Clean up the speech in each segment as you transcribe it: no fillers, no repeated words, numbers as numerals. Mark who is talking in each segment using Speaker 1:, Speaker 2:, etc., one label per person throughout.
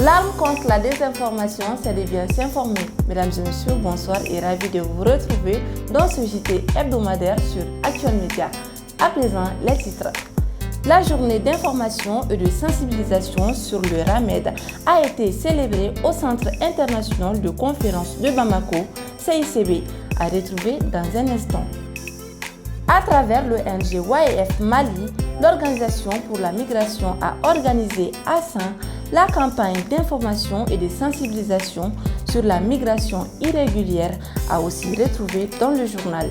Speaker 1: L'arme contre la désinformation, c'est de bien s'informer. Mesdames et messieurs, bonsoir et ravi de vous retrouver dans ce JT hebdomadaire sur Actuel Média. À présent, les titres. La journée d'information et de sensibilisation sur le RAMED a été célébrée au Centre international de conférence de Bamako, CICB, à retrouver dans un instant. À travers le NG-YF Mali, l'Organisation pour la migration a organisé à Saint la campagne d'information et de sensibilisation sur la migration irrégulière a aussi retrouvé dans le journal.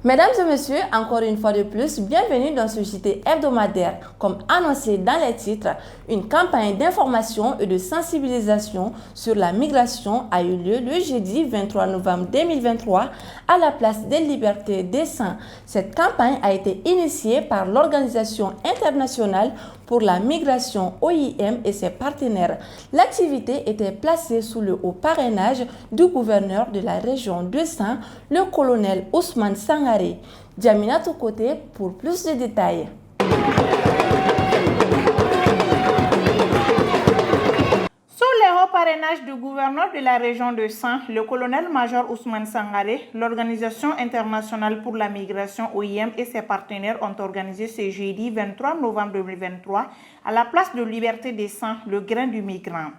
Speaker 1: Mesdames et messieurs, encore une fois de plus, bienvenue dans ce JT hebdomadaire. Comme annoncé dans les titres, une campagne d'information et de sensibilisation sur la migration a eu lieu le jeudi 23 novembre 2023 à la place des Libertés des Saints. Cette campagne a été initiée par l'Organisation internationale pour la migration OIM et ses partenaires. L'activité était placée sous le haut parrainage du gouverneur de la région de Saint, le colonel Ousmane Sangaré. Djamina Tokoté pour plus de détails.
Speaker 2: Sous le haut parrainage du gouverneur de la région de Saint, le colonel-major Ousmane Sangaré, l'Organisation internationale pour la migration OIM et ses partenaires ont organisé ce jeudi 23 novembre 2023 à la place de Liberté des Saints, le grain du migrant.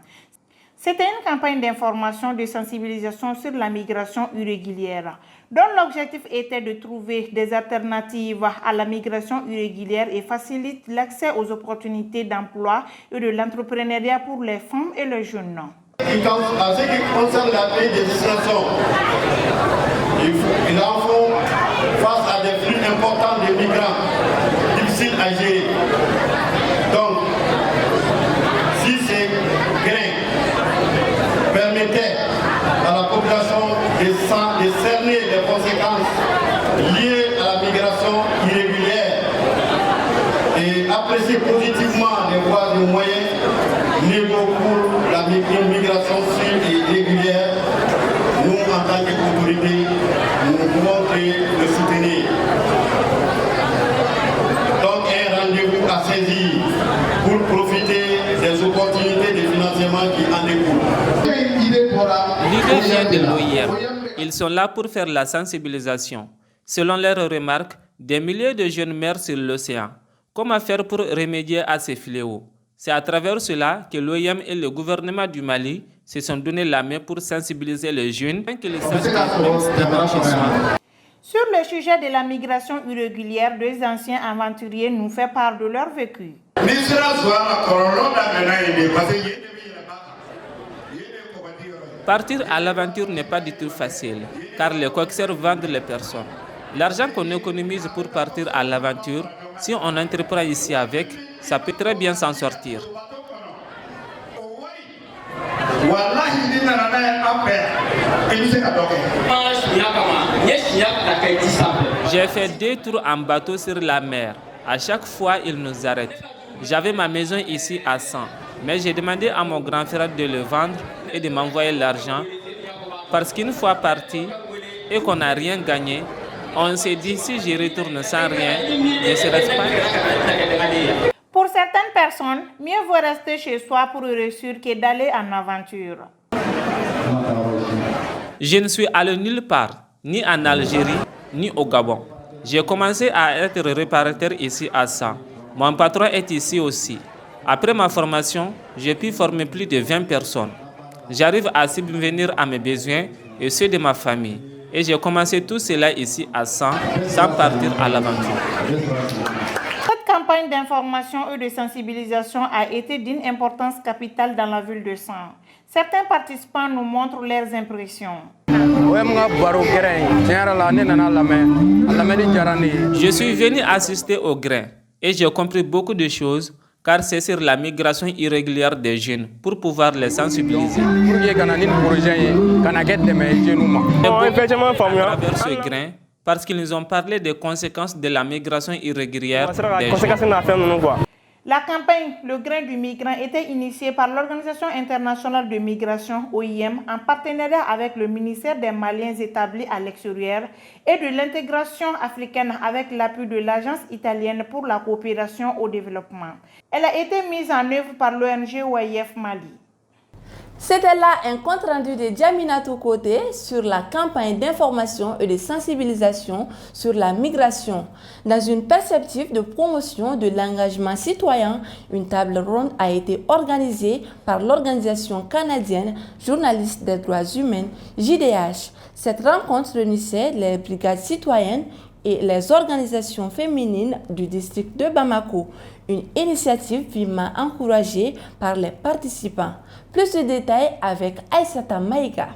Speaker 2: C'était une campagne d'information et de sensibilisation sur la migration irrégulière, dont l'objectif était de trouver des alternatives à la migration irrégulière et faciliter l'accès aux opportunités d'emploi et de l'entrepreneuriat pour les femmes et les jeunes.
Speaker 3: En ce qui concerne la paix des destinations, ils en font face à des flux importants de migrants difficiles à gérer. Donc, si ces grains permettaient à la population de cerner les conséquences liées à la migration irrégulière et apprécier positivement les voies et moyens légaux pour la migration sûre et régulière, nous, en tant qu'autorité, nous pouvons le soutenir. Donc, un rendez-vous à saisir pour profiter des opportunités de financement qui en découlent.
Speaker 4: L'idée vient de l'OIM. Ils sont là pour faire la sensibilisation. Selon leurs remarques, des milliers de jeunes meurent sur l'océan. Comment faire pour remédier à ces fléaux? C'est à travers cela que l'OIM et le gouvernement du Mali se sont donné la main pour sensibiliser les jeunes afin qu'ils sachent chez soi.
Speaker 2: Sur le sujet de la migration irrégulière, deux anciens aventuriers nous font part de leur vécu.
Speaker 4: Partir à l'aventure n'est pas du tout facile, car les coxeurs vendent les personnes. L'argent qu'on économise pour partir à l'aventure, si on entreprend ici avec, ça peut très bien s'en sortir. J'ai fait 2 tours en bateau sur la mer. À chaque fois, ils nous arrêtent. J'avais ma maison ici à 100, mais j'ai demandé à mon grand frère de le vendre et de m'envoyer l'argent, parce qu'une fois parti et qu'on n'a rien gagné, on s'est dit si je retourne sans rien, ne serait-ce pas.
Speaker 2: Pour certaines personnes, mieux vaut rester chez soi pour réussir que d'aller en aventure.
Speaker 4: Je ne suis allé nulle part, ni en Algérie, ni au Gabon. J'ai commencé à être réparateur ici à Saint. Mon patron est ici aussi. Après ma formation, j'ai pu former plus de 20 personnes. J'arrive à subvenir à mes besoins et ceux de ma famille. Et j'ai commencé tout cela ici à Saint, sans partir à l'aventure.
Speaker 2: Cette campagne d'information et de sensibilisation a été d'une importance capitale dans la ville de Saint. Certains participants nous montrent leurs impressions.
Speaker 4: Je suis venu assister au grain et j'ai compris beaucoup de choses, car c'est sur la migration irrégulière des jeunes pour pouvoir les sensibiliser. J'ai beaucoup à travers ce grain parce qu'ils nous ont parlé des conséquences de la migration irrégulière des jeunes.
Speaker 2: La campagne Le Grain du Migrant était initiée par l'Organisation internationale de migration, OIM, en partenariat avec le ministère des Maliens établis à l'extérieur et de l'intégration africaine avec l'appui de l'Agence italienne pour la coopération au développement. Elle a été mise en œuvre par l'ONG OIF Mali.
Speaker 1: C'était là un compte-rendu de Djaminatou Koté sur la campagne d'information et de sensibilisation sur la migration. Dans une perspective de promotion de l'engagement citoyen, une table ronde a été organisée par l'organisation canadienne Journalistes des droits humains, JDH. Cette rencontre réunissait les brigades citoyennes et les organisations féminines du district de Bamako, une initiative vivement encouragée par les participants. Plus de détails avec Aïssata Maïga.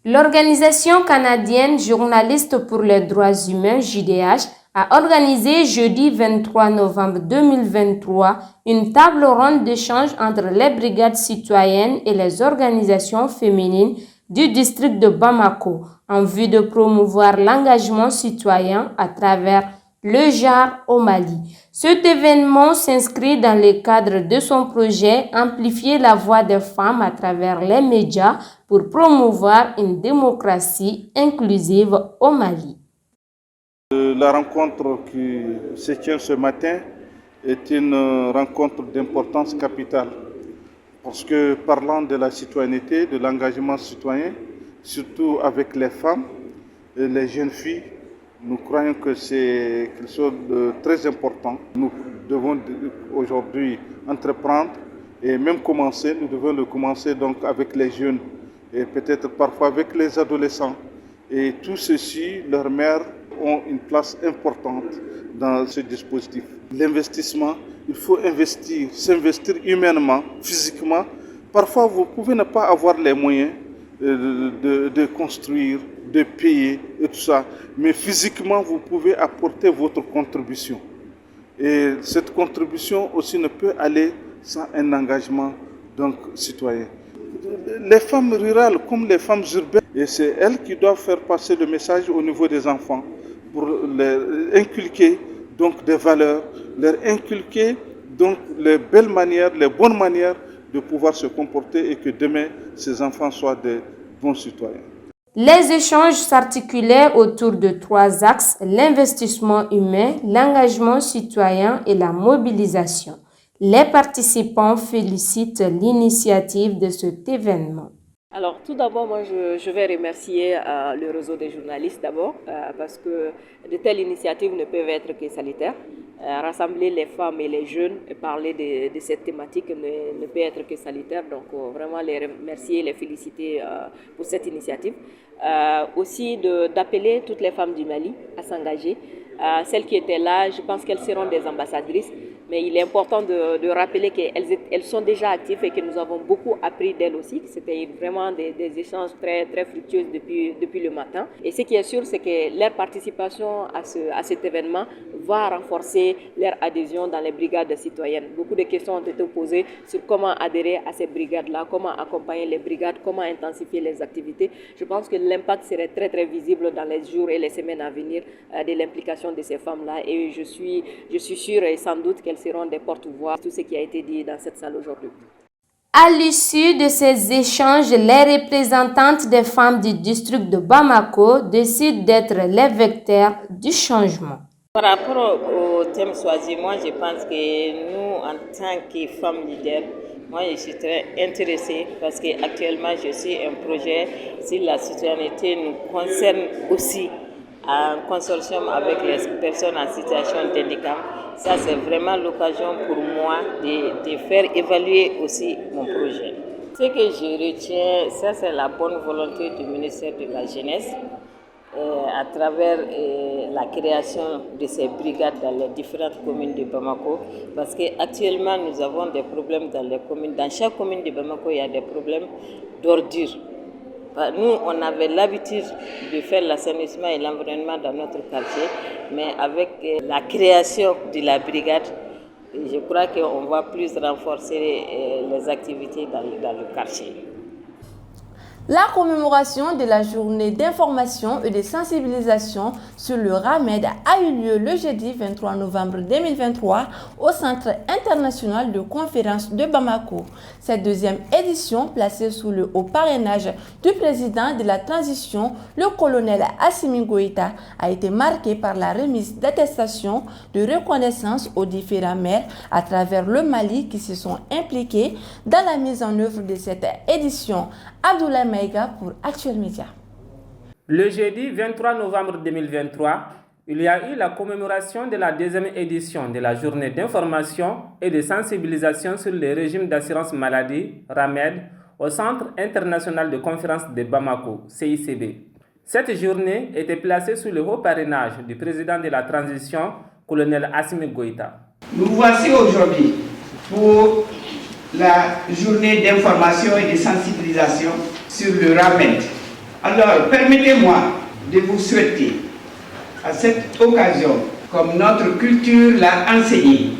Speaker 5: L'organisation canadienne Journalistes pour les droits humains, JDH, a organisé jeudi 23 novembre 2023 une table ronde d'échange entre les brigades citoyennes et les organisations féminines du district de Bamako en vue de promouvoir l'engagement citoyen à travers le genre au Mali. Cet événement s'inscrit dans le cadre de son projet Amplifier la voix des femmes à travers les médias pour promouvoir une démocratie inclusive au Mali.
Speaker 6: La rencontre qui se tient ce matin est une rencontre d'importance capitale parce que parlant de la citoyenneté, de l'engagement citoyen, surtout avec les femmes et les jeunes filles, nous croyons que c'est quelque chose de très important. Nous devons aujourd'hui entreprendre et même commencer. Nous devons le commencer donc avec les jeunes et peut-être parfois avec les adolescents. Et tout ceci, leurs mères ont une place importante dans ce dispositif. L'investissement, il faut investir, s'investir humainement, physiquement. Parfois, vous pouvez ne pas avoir les moyens de construire, de payer et tout ça. Mais physiquement, vous pouvez apporter votre contribution. Et cette contribution aussi ne peut aller sans un engagement donc, citoyen. Les femmes rurales comme les femmes urbaines, et c'est elles qui doivent faire passer le message au niveau des enfants pour leur inculquer donc, des valeurs, leur inculquer donc, les belles manières, les bonnes manières de pouvoir se comporter et que demain, ces enfants soient des bons citoyens.
Speaker 5: Les échanges s'articulaient autour de 3 axes: l'investissement humain, l'engagement citoyen et la mobilisation. Les participants félicitent l'initiative de cet événement.
Speaker 7: Alors tout d'abord, moi je vais remercier le réseau des journalistes d'abord parce que de telles initiatives ne peuvent être que salutaires. Rassembler les femmes et les jeunes et parler de cette thématique ne peut être que salutaire. Donc vraiment les remercier, les féliciter pour cette initiative. Aussi d'appeler toutes les femmes du Mali à s'engager. Celles qui étaient là, je pense qu'elles seront des ambassadrices. Mais il est important de rappeler qu'elles sont déjà actives et que nous avons beaucoup appris d'elles aussi. C'était vraiment des échanges très, très fructueux depuis le matin. Et ce qui est sûr, c'est que leur participation à cet événement va renforcer leur adhésion dans les brigades citoyennes. Beaucoup de questions ont été posées sur comment adhérer à ces brigades-là, comment accompagner les brigades, comment intensifier les activités. Je pense que l'impact serait très, très visible dans les jours et les semaines à venir de l'implication de ces femmes-là. Et je suis sûre et sans doute qu'elles seront des porte-voix, tout ce qui a été dit dans cette salle aujourd'hui.
Speaker 5: À l'issue de ces échanges, les représentantes des femmes du district de Bamako décident d'être les vecteurs du changement.
Speaker 8: Par rapport au thème choisi, moi je pense que nous, en tant que femmes leaders, moi je suis très intéressée parce qu'actuellement je suis un projet sur la citoyenneté nous concerne aussi en consortium avec les personnes en situation de handicap. Ça, c'est vraiment l'occasion pour moi de faire évaluer aussi mon projet. Ce que je retiens, ça c'est la bonne volonté du ministère de la Jeunesse à travers la création de ces brigades dans les différentes communes de Bamako. Parce qu'actuellement, nous avons des problèmes dans les communes. Dans chaque commune de Bamako, il y a des problèmes d'ordures. Nous, on avait l'habitude de faire l'assainissement et l'environnement dans notre quartier, mais avec la création de la brigade, je crois qu'on va plus renforcer les activités dans le quartier.
Speaker 1: La commémoration de la journée d'information et de sensibilisation sur le RAMED a eu lieu le jeudi 23 novembre 2023 au Centre international de conférence de Bamako. Cette deuxième édition, placée sous le haut parrainage du président de la transition, le colonel Assimi Goïta, a été marquée par la remise d'attestations de reconnaissance aux différents maires à travers le Mali qui se sont impliqués dans la mise en œuvre de cette édition. Abdoulaye Maïga pour Actuel Média.
Speaker 4: Le jeudi 23 novembre 2023, il y a eu la commémoration de la deuxième édition de la journée d'information et de sensibilisation sur les régimes d'assurance maladie, RAMED, au Centre international de conférence de Bamako, CICB. Cette journée était placée sous le haut parrainage du président de la transition, colonel Assimi Goïta.
Speaker 9: Nous voici aujourd'hui pour la journée d'information et de sensibilisation sur le RAMED. Alors, permettez-moi de vous souhaiter à cette occasion, comme notre culture l'a enseigné,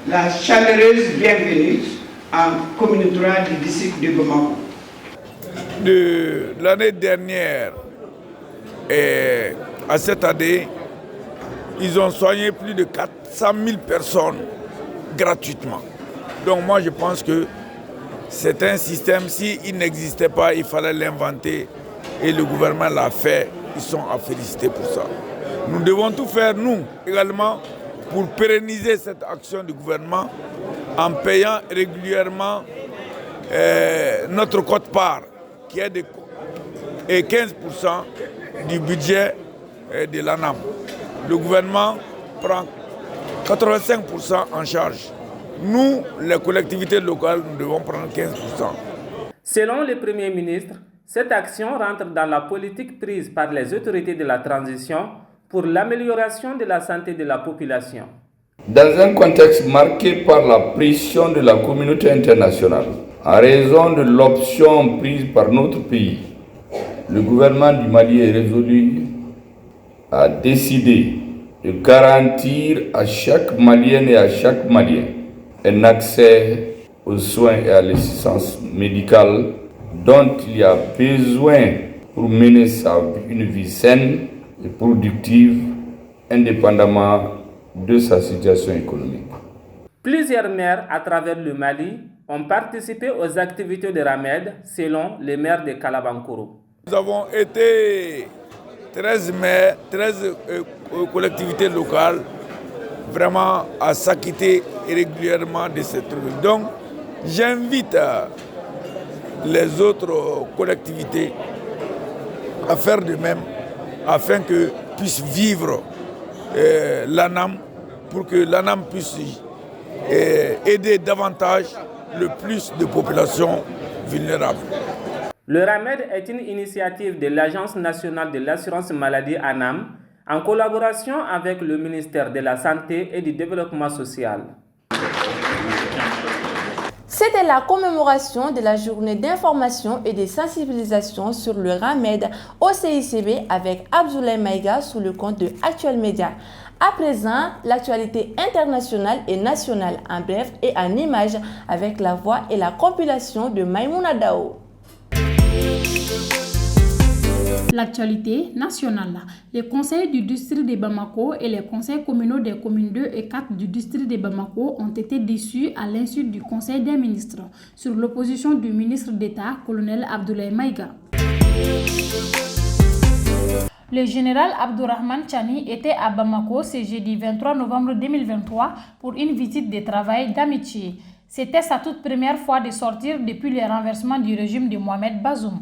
Speaker 9: la chaleureuse bienvenue en commune rurale du district de Bamako.
Speaker 10: De l'année dernière et à cette année, ils ont soigné plus de 400 000 personnes gratuitement. Donc moi je pense que c'est un système, s'il n'existait pas, il fallait l'inventer et le gouvernement l'a fait, ils sont à féliciter pour ça. Nous devons tout faire, nous également, pour pérenniser cette action du gouvernement en payant régulièrement notre quote-part qui est de 15% du budget de l'ANAM. Le gouvernement prend 85% en charge. Nous, les collectivités locales, nous devons prendre 15%.
Speaker 4: Selon le Premier ministre, cette action rentre dans la politique prise par les autorités de la transition pour l'amélioration de la santé de la population.
Speaker 11: Dans un contexte marqué par la pression de la communauté internationale, en raison de l'option prise par notre pays, le gouvernement du Mali est résolu à décider de garantir à chaque Malienne et à chaque Malien un accès aux soins et à l'assistance médicale dont il y a besoin pour mener une vie saine et productive, indépendamment de sa situation économique.
Speaker 4: Plusieurs maires à travers le Mali ont participé aux activités de RAMED selon les maires de Kalabankoro.
Speaker 10: Nous avons été 13 maires, 13 collectivités locales vraiment à s'acquitter régulièrement de cette truc. Donc j'invite les autres collectivités à faire de même afin que puissent vivre l'ANAM pour que l'ANAM puisse aider davantage le plus de populations vulnérables.
Speaker 4: Le RAMED est une initiative de l'Agence nationale de l'assurance maladie ANAM en collaboration avec le ministère de la Santé et du Développement social.
Speaker 1: C'était la commémoration de la journée d'information et de sensibilisation sur le RAMED au CICB avec Abdoulaye Maïga sous le compte de Actuel Média. À présent, l'actualité internationale et nationale en bref et en images avec la voix et la compilation de Maïmouna Dao.
Speaker 12: L'actualité nationale. Les conseils du district de Bamako et les conseils communaux des communes 2 et 4 du district de Bamako ont été déçus à l'insu du conseil des ministres sur l'opposition du ministre d'État, colonel Abdoulaye Maïga. Le général Abdourahmane Tchani était à Bamako ce jeudi 23 novembre 2023 pour une visite de travail d'amitié. C'était sa toute première fois de sortir depuis le renversement du régime de Mohamed Bazoum.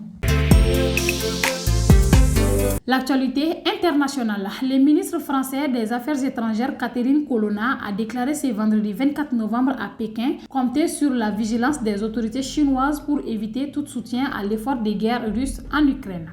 Speaker 12: L'actualité internationale. Le ministre français des Affaires étrangères Catherine Colonna a déclaré ce vendredi 24 novembre à Pékin compter sur la vigilance des autorités chinoises pour éviter tout soutien à l'effort de guerre russe en Ukraine.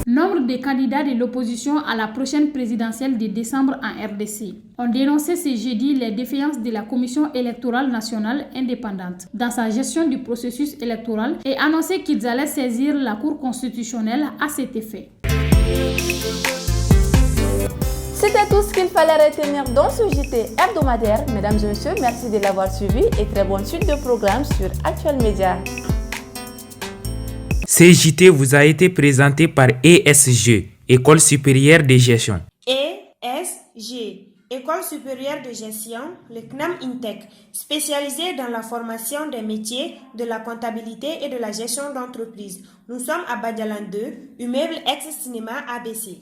Speaker 12: Nombre de candidats de l'opposition à la prochaine présidentielle de décembre en RDC ont dénoncé ce jeudi les défaillances de la Commission électorale nationale indépendante dans sa gestion du processus électoral et annoncé qu'ils allaient saisir la Cour constitutionnelle à cet effet.
Speaker 1: C'était tout ce qu'il fallait retenir dans ce JT hebdomadaire. Mesdames et messieurs, merci de l'avoir suivi et très bonne suite de programmes sur Actuel Média.
Speaker 13: Ce JT vous a été présenté par ESG, École supérieure de gestion.
Speaker 14: ESG, École supérieure de gestion, le CNAM INTEC, spécialisé dans la formation des métiers de la comptabilité et de la gestion d'entreprise. Nous sommes à Badialan 2, immeuble ex-cinéma ABC.